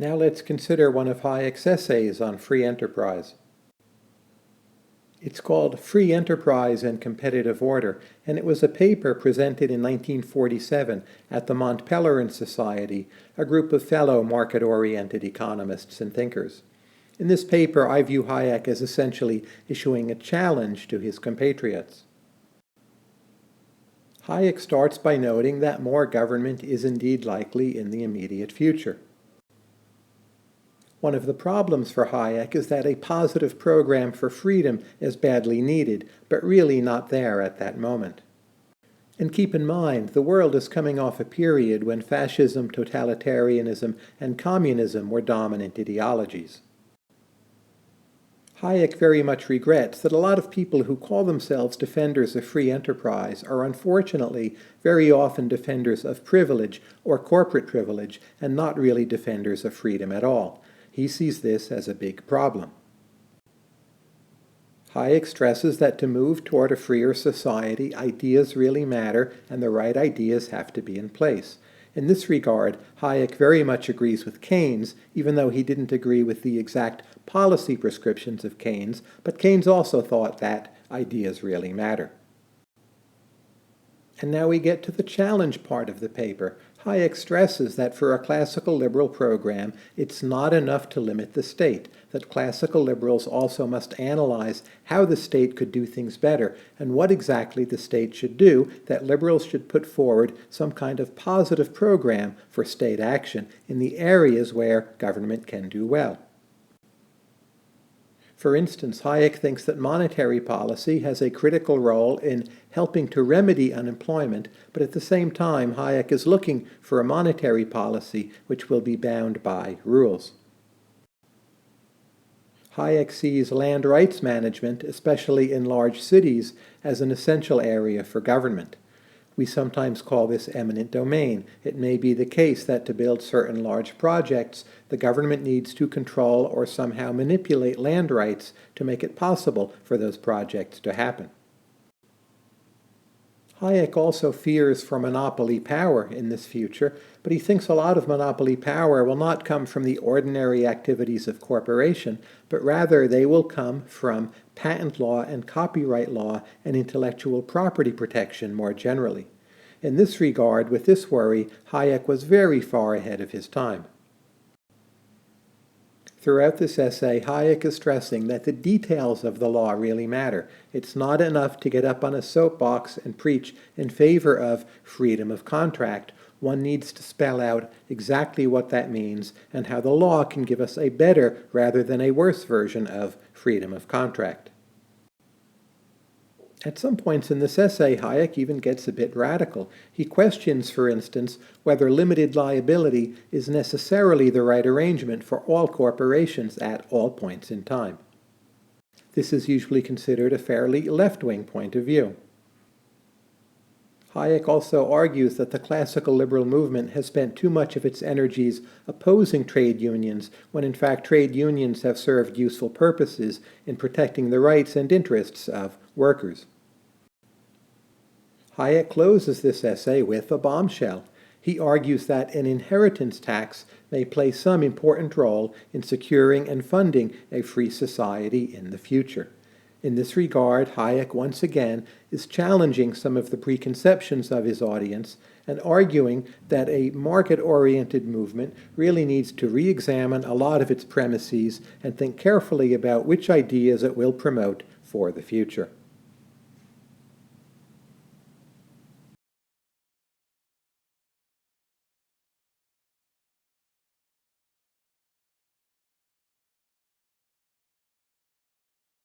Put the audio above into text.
Now let's consider one of Hayek's essays on free enterprise. It's called Free Enterprise and Competitive Order, and it was a paper presented in 1947 at the Mont Pelerin Society, a group of fellow market-oriented economists and thinkers. In this paper, I view Hayek as essentially issuing a challenge to his compatriots. Hayek starts by noting that more government is indeed likely in the immediate future. One of the problems for Hayek is that a positive program for freedom is badly needed, but really not there at that moment. And keep in mind, the world is coming off a period when fascism, totalitarianism, and communism were dominant ideologies. Hayek very much regrets that a lot of people who call themselves defenders of free enterprise are unfortunately very often defenders of privilege or corporate privilege and not really defenders of freedom at all. He sees this as a big problem. Hayek stresses that to move toward a freer society, ideas really matter and the right ideas have to be in place. In this regard, Hayek very much agrees with Keynes, even though he didn't agree with the exact policy prescriptions of Keynes, but Keynes also thought that ideas really matter. And now we get to the challenge part of the paper. Hayek stresses that for a classical liberal program, it's not enough to limit the state, that classical liberals also must analyze how the state could do things better and what exactly the state should do, that liberals should put forward some kind of positive program for state action in the areas where government can do well. For instance, Hayek thinks that monetary policy has a critical role in helping to remedy unemployment, but at the same time, Hayek is looking for a monetary policy which will be bound by rules. Hayek sees land rights management, especially in large cities, as an essential area for government. We sometimes call this eminent domain. It may be the case that to build certain large projects, the government needs to control or somehow manipulate land rights to make it possible for those projects to happen. Hayek also fears for monopoly power in this future, but he thinks a lot of monopoly power will not come from the ordinary activities of corporation, but rather they will come from patent law and copyright law and intellectual property protection more generally. In this regard, with this worry, Hayek was very far ahead of his time. Throughout this essay, Hayek is stressing that the details of the law really matter. It's not enough to get up on a soapbox and preach in favor of freedom of contract. One needs to spell out exactly what that means and how the law can give us a better rather than a worse version of freedom of contract. At some points in this essay, Hayek even gets a bit radical. He questions, for instance, whether limited liability is necessarily the right arrangement for all corporations at all points in time. This is usually considered a fairly left-wing point of view. Hayek also argues that the classical liberal movement has spent too much of its energies opposing trade unions, when in fact trade unions have served useful purposes in protecting the rights and interests of workers. Hayek closes this essay with a bombshell. He argues that an inheritance tax may play some important role in securing and funding a free society in the future. In this regard, Hayek once again is challenging some of the preconceptions of his audience and arguing that a market-oriented movement really needs to re-examine a lot of its premises and think carefully about which ideas it will promote for the future.